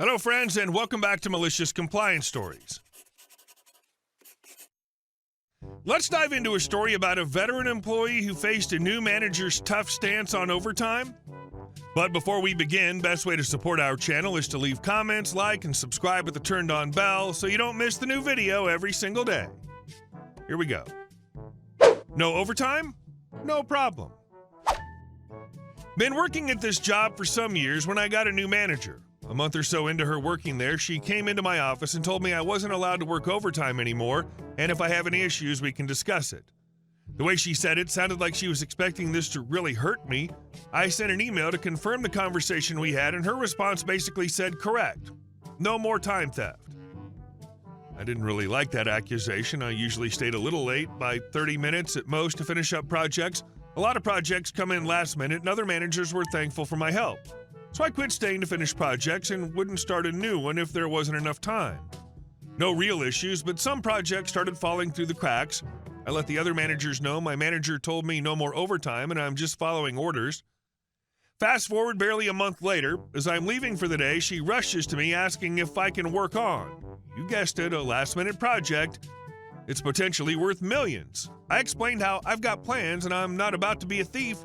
Hello, friends, and welcome back to Malicious Compliance Stories. Let's dive into a story about a veteran employee who faced a new manager's tough stance on overtime. But before we begin, best way to support our channel is to leave comments, like, and subscribe with the turned-on bell so you don't miss the new video every single day. Here we go. No overtime? No problem. Been working at this job for some years when I got a new manager. A month or so into her working there, she came into my office and told me I wasn't allowed to work overtime anymore, and if I have any issues, we can discuss it. The way she said it sounded like she was expecting this to really hurt me. I sent an email to confirm the conversation we had, and her response basically said, correct. No more time theft. I didn't really like that accusation. I usually stayed a little late, by 30 minutes at most, to finish up projects. A lot of projects come in last minute, and other managers were thankful for my help. So I quit staying to finish projects and wouldn't start a new one if there wasn't enough time. No real issues, but some projects started falling through the cracks. I let the other managers know. My manager told me no more overtime, and I'm just following orders. Fast forward barely a month later, as I'm leaving for the day, she rushes to me asking if I can work on, you guessed it, a last-minute project. It's potentially worth millions. I explained how I've got plans and I'm not about to be a thief.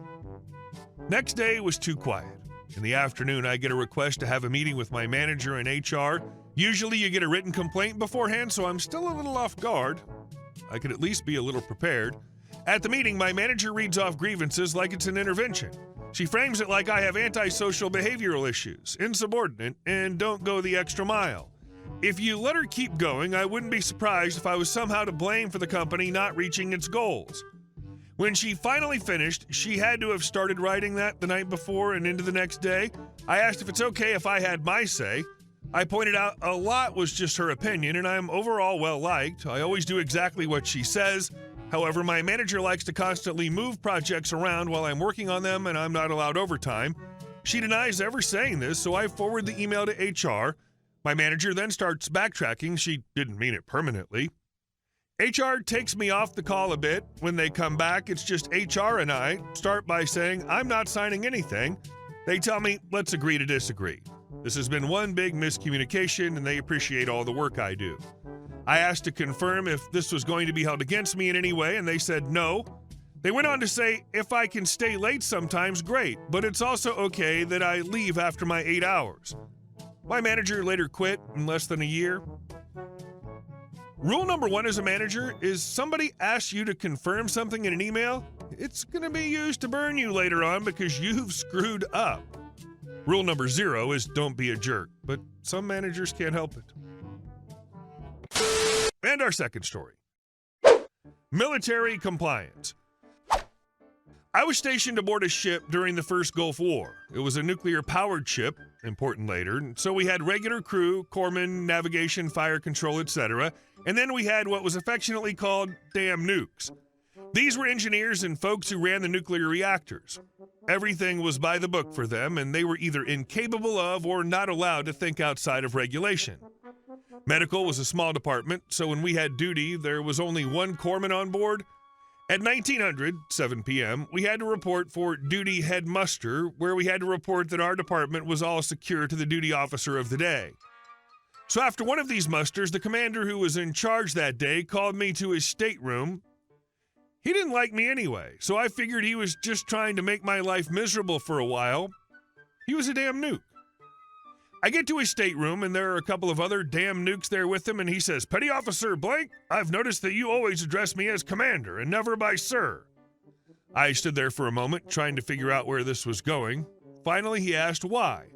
Next day was too quiet. In the afternoon, I get a request to have a meeting with my manager and HR. Usually you get a written complaint beforehand, so I'm still a little off guard. I could at least be a little prepared. At the meeting, my manager reads off grievances like it's an intervention. She frames it like I have antisocial behavioral issues, insubordinate, and don't go the extra mile. If you let her keep going, I wouldn't be surprised if I was somehow to blame for the company not reaching its goals. When she finally finished, she had to have started writing that the night before and into the next day. I asked if it's okay if I had my say. I pointed out a lot was just her opinion, and I'm overall well-liked. I always do exactly what she says. However, my manager likes to constantly move projects around while I'm working on them, and I'm not allowed overtime. She denies ever saying this, so I forward the email to HR. My manager then starts backtracking. She didn't mean it permanently. HR takes me off the call a bit. When they come back, it's just HR and I start by saying, I'm not signing anything. They tell me, let's agree to disagree. This has been one big miscommunication, and they appreciate all the work I do. I asked to confirm if this was going to be held against me in any way, and they said no. They went on to say, if I can stay late sometimes, great, but it's also okay that I leave after my 8 hours. My manager later quit in less than a year. Rule number 1 as a manager is somebody asks you to confirm something in an email, it's going to be used to burn you later on because you've screwed up. Rule number 0 is don't be a jerk, but some managers can't help it. And our second story. Military compliance. I was stationed aboard a ship during the first Gulf War. It was a nuclear-powered ship, important later, and so we had regular crew, corpsmen, navigation, fire control, etc., and then we had what was affectionately called damn nukes. These were engineers and folks who ran the nuclear reactors. Everything was by the book for them, and they were either incapable of or not allowed to think outside of regulation. Medical was a small department, so when we had duty, there was only one corpsman on board. At 1900, 7 p.m., we had to report for duty head muster, where we had to report that our department was all secure to the duty officer of the day. So after one of these musters, the commander who was in charge that day called me to his stateroom. He didn't like me anyway, so I figured he was just trying to make my life miserable for a while. He was a damn nuke. I get to his stateroom, and there are a couple of other damn nukes there with him, and he says, Petty Officer Blank, I've noticed that you always address me as Commander and never by Sir. I stood there for a moment, trying to figure out where this was going. Finally, he asked why.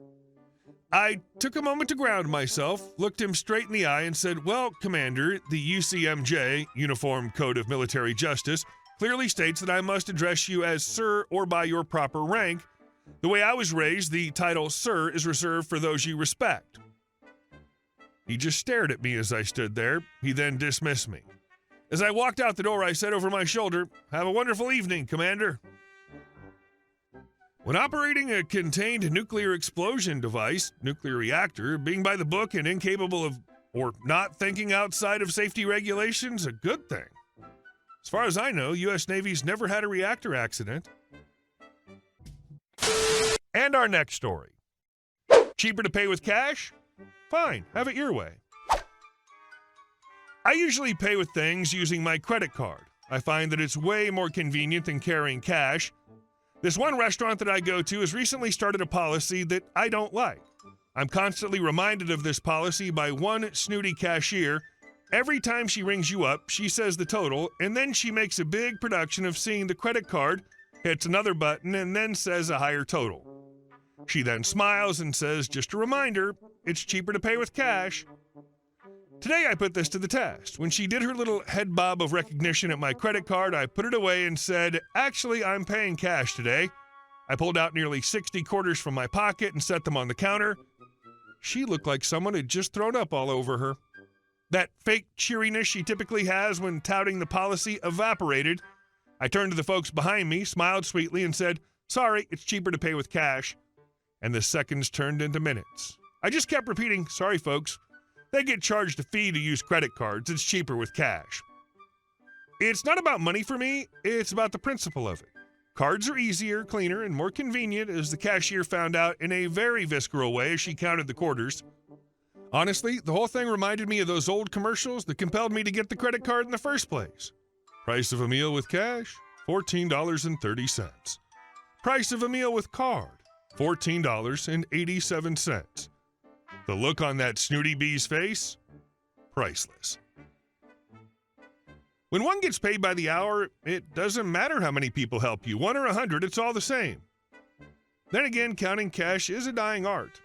I took a moment to ground myself, looked him straight in the eye, and said, well, Commander, the UCMJ, Uniform Code of Military Justice, clearly states that I must address you as Sir or by your proper rank. The way I was raised, the title Sir is reserved for those you respect. He just stared at me as I stood there. He then dismissed me. As I walked out the door, I said over my shoulder, have a wonderful evening, Commander. When operating a contained nuclear explosion device, nuclear reactor, being by the book and incapable of or not thinking outside of safety regulations, a good thing. As far as I know, U.S. Navy's never had a reactor accident. And our next story. Cheaper to pay with cash? Fine, have it your way. I usually pay with things using my credit card. I find that it's way more convenient than carrying cash. This one restaurant that I go to has recently started a policy that I don't like. I'm constantly reminded of this policy by one snooty cashier. Every time she rings you up, she says the total, and then she makes a big production of seeing the credit card, hits another button, and then says a higher total. She then smiles and says, just a reminder, it's cheaper to pay with cash. Today I put this to the test. When she did her little head bob of recognition at my credit card, I put it away and said, actually, I'm paying cash today. I pulled out nearly 60 quarters from my pocket and set them on the counter. She looked like someone had just thrown up all over her. That fake cheeriness she typically has when touting the policy evaporated. I turned to the folks behind me, smiled sweetly, and said, sorry, it's cheaper to pay with cash. And the seconds turned into minutes. I just kept repeating, sorry, folks. They get charged a fee to use credit cards. It's cheaper with cash. It's not about money for me. It's about the principle of it. Cards are easier, cleaner, and more convenient, as the cashier found out in a very visceral way as she counted the quarters. Honestly, the whole thing reminded me of those old commercials that compelled me to get the credit card in the first place. Price of a meal with cash, $14.30. Price of a meal with card, $14.87. The look on that snooty bee's face, priceless. When one gets paid by the hour, it doesn't matter how many people help you, 1 or 100, it's all the same. Then again, counting cash is a dying art.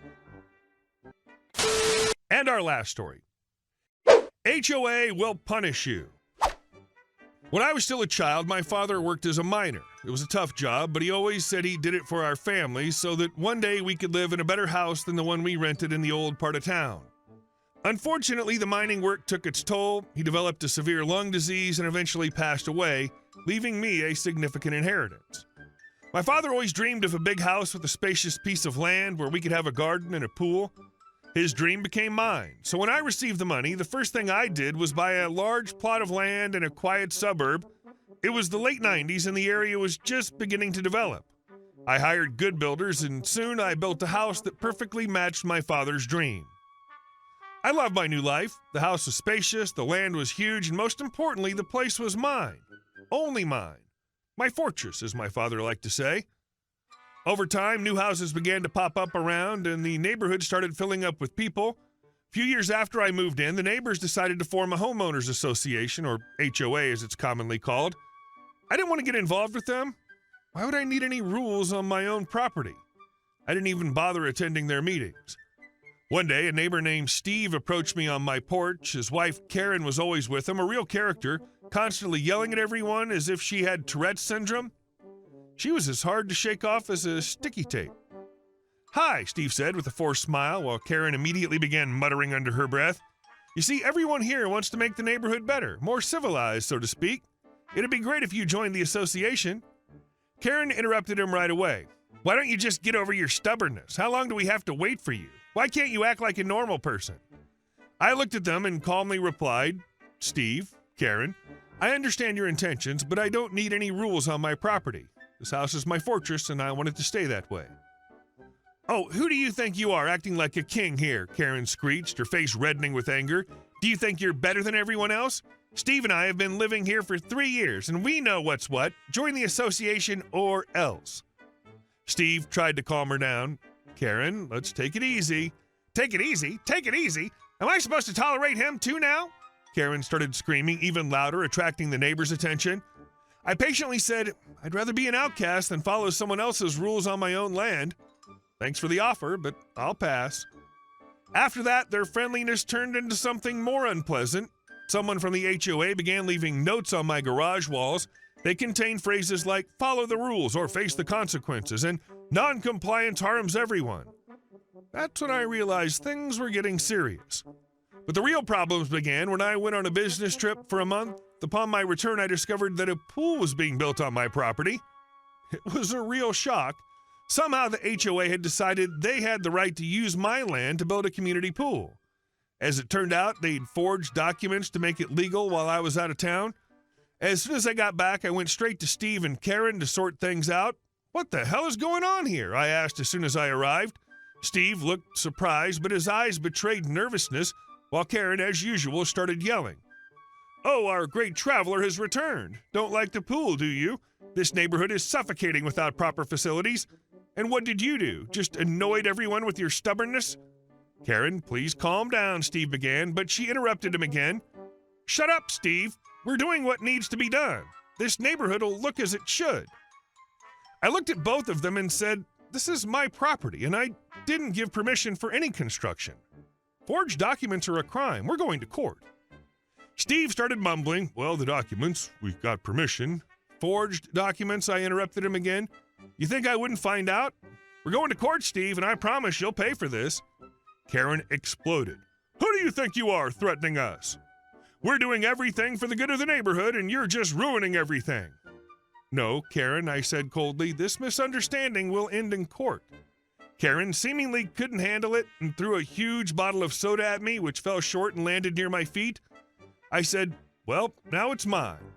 And our last story. HOA will punish you. When I was still a child, my father worked as a miner. It was a tough job, but he always said he did it for our family so that one day we could live in a better house than the one we rented in the old part of town. Unfortunately, the mining work took its toll. He developed a severe lung disease and eventually passed away, leaving me a significant inheritance. My father always dreamed of a big house with a spacious piece of land where we could have a garden and a pool. His dream became mine, so when I received the money, the first thing I did was buy a large plot of land in a quiet suburb. It was the late 90s and the area was just beginning to develop. I hired good builders and soon I built a house that perfectly matched my father's dream. I loved my new life. The house was spacious, the land was huge, and most importantly, the place was mine. Only mine. My fortress, as my father liked to say. Over time, new houses began to pop up around, and the neighborhood started filling up with people. A few years after I moved in, the neighbors decided to form a homeowners association, or HOA as it's commonly called. I didn't want to get involved with them. Why would I need any rules on my own property? I didn't even bother attending their meetings. One day, a neighbor named Steve approached me on my porch. His wife, Karen, was always with him, a real character, constantly yelling at everyone as if she had Tourette's syndrome. She was as hard to shake off as a sticky tape. Hi, Steve said with a forced smile, while Karen immediately began muttering under her breath. You see, everyone here wants to make the neighborhood better, more civilized, so to speak. It'd be great if you joined the association. Karen interrupted him right away. Why don't you just get over your stubbornness? How long do we have to wait for you? Why can't you act like a normal person? I looked at them and calmly replied, Steve, Karen, I understand your intentions, but I don't need any rules on my property. This house is my fortress, and I want it to stay that way. Oh, who do you think you are, acting like a king here? Karen screeched, her face reddening with anger. Do you think you're better than everyone else? Steve and I have been living here for 3 years, and we know what's what. Join the association or else. Steve tried to calm her down. Karen, let's take it easy. Take it easy? Take it easy? Am I supposed to tolerate him too now? Karen started screaming even louder, attracting the neighbors' attention. I patiently said, I'd rather be an outcast than follow someone else's rules on my own land. Thanks for the offer, but I'll pass. After that, their friendliness turned into something more unpleasant. Someone from the HOA began leaving notes on my garage walls. They contained phrases like, follow the rules or face the consequences, and non-compliance harms everyone. That's when I realized things were getting serious. But the real problems began when I went on a business trip for a month. Upon my return, I discovered that a pool was being built on my property. It was a real shock. Somehow the HOA had decided they had the right to use my land to build a community pool. As it turned out, they'd forged documents to make it legal while I was out of town. As soon as I got back, I went straight to Steve and Karen to sort things out. What the hell is going on here? I asked as soon as I arrived. Steve looked surprised, but his eyes betrayed nervousness, while Karen, as usual, started yelling. "Oh, our great traveler has returned. Don't like the pool, do you? This neighborhood is suffocating without proper facilities. And what did you do? Just annoyed everyone with your stubbornness?" "Karen, please calm down," Steve began, but she interrupted him again. "Shut up, Steve. We're doing what needs to be done. This neighborhood will look as it should." I looked at both of them and said, "This is my property, and I didn't give permission for any construction. Forged documents are a crime. We're going to court." Steve started mumbling, "Well, the documents, we got permission." "Forged documents?" I interrupted him again. "You think I wouldn't find out? We're going to court, Steve, and I promise you'll pay for this." Karen exploded. "Who do you think you are, threatening us? We're doing everything for the good of the neighborhood, and you're just ruining everything." "No, Karen," I said coldly, "this misunderstanding will end in court." Karen seemingly couldn't handle it and threw a huge bottle of soda at me, which fell short and landed near my feet. I said, "Well, now it's mine."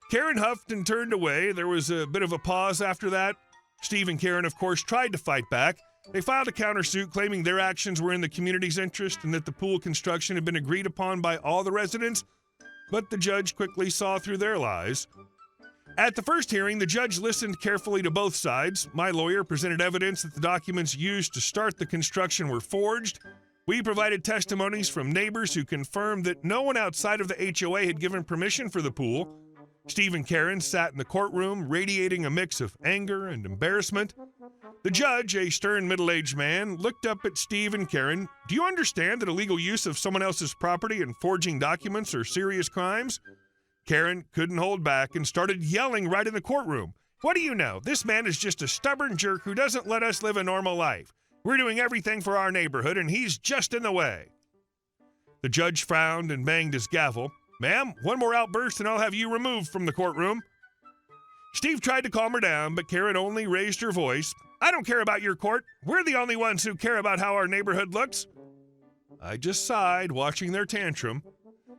Karen huffed and turned away. There was a bit of a pause after that. Steve and Karen, of course, tried to fight back. They filed a countersuit claiming their actions were in the community's interest and that the pool construction had been agreed upon by all the residents, but the judge quickly saw through their lies. At the first hearing, the judge listened carefully to both sides. My lawyer presented evidence that the documents used to start the construction were forged. We provided testimonies from neighbors who confirmed that no one outside of the HOA had given permission for the pool. Steve and Karen sat in the courtroom, radiating a mix of anger and embarrassment. The judge, a stern middle-aged man, looked up at Steve and Karen. "Do you understand that illegal use of someone else's property and forging documents are serious crimes?" Karen couldn't hold back and started yelling right in the courtroom. "What do you know? This man is just a stubborn jerk who doesn't let us live a normal life. We're doing everything for our neighborhood, and he's just in the way." The judge frowned and banged his gavel. "Ma'am, one more outburst and I'll have you removed from the courtroom." Steve tried to calm her down, but Karen only raised her voice. "I don't care about your court. We're the only ones who care about how our neighborhood looks." I just sighed, watching their tantrum.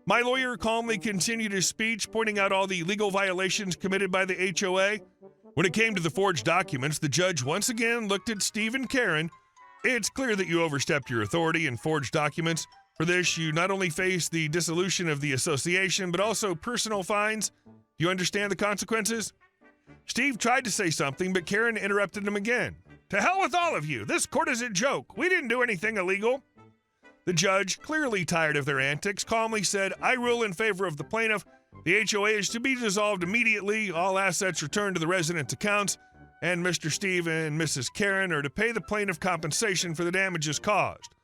My lawyer calmly continued his speech, pointing out all the legal violations committed by the HOA. When it came to the forged documents, the judge once again looked at Steve and Karen. "It's clear that you overstepped your authority and forged documents. For this, you not only face the dissolution of the association, but also personal fines. Do you understand the consequences?" Steve tried to say something, but Karen interrupted him again. "To hell with all of you! This court is a joke. We didn't do anything illegal." The judge, clearly tired of their antics, calmly said, "I rule in favor of the plaintiff. The HOA is to be dissolved immediately, all assets returned to the residents' accounts, and Mr. Steve and Mrs. Karen are to pay the plaintiff compensation for the damages caused.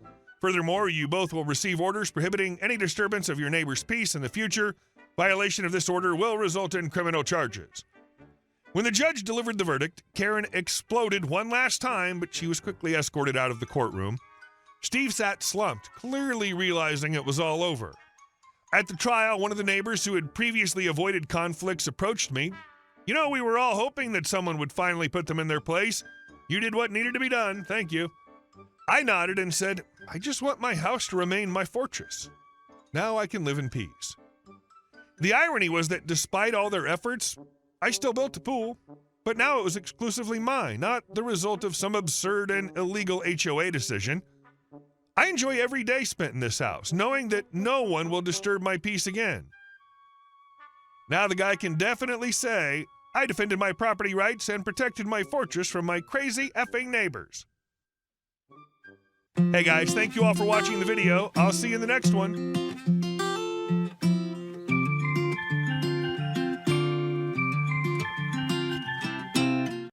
Furthermore, you both will receive orders prohibiting any disturbance of your neighbor's peace in the future. Violation of this order will result in criminal charges." When the judge delivered the verdict, Karen exploded one last time, but she was quickly escorted out of the courtroom. Steve sat slumped, clearly realizing it was all over. At the trial, one of the neighbors who had previously avoided conflicts approached me. "You know, we were all hoping that someone would finally put them in their place. You did what needed to be done. Thank you." I nodded and said, "I just want my house to remain my fortress. Now I can live in peace." The irony was that despite all their efforts, I still built the pool, but now it was exclusively mine, not the result of some absurd and illegal HOA decision. I enjoy every day spent in this house, knowing that no one will disturb my peace again. Now the guy can definitely say, I defended my property rights and protected my fortress from my crazy effing neighbors. Hey guys, thank you all for watching the video. I'll see you in the next one.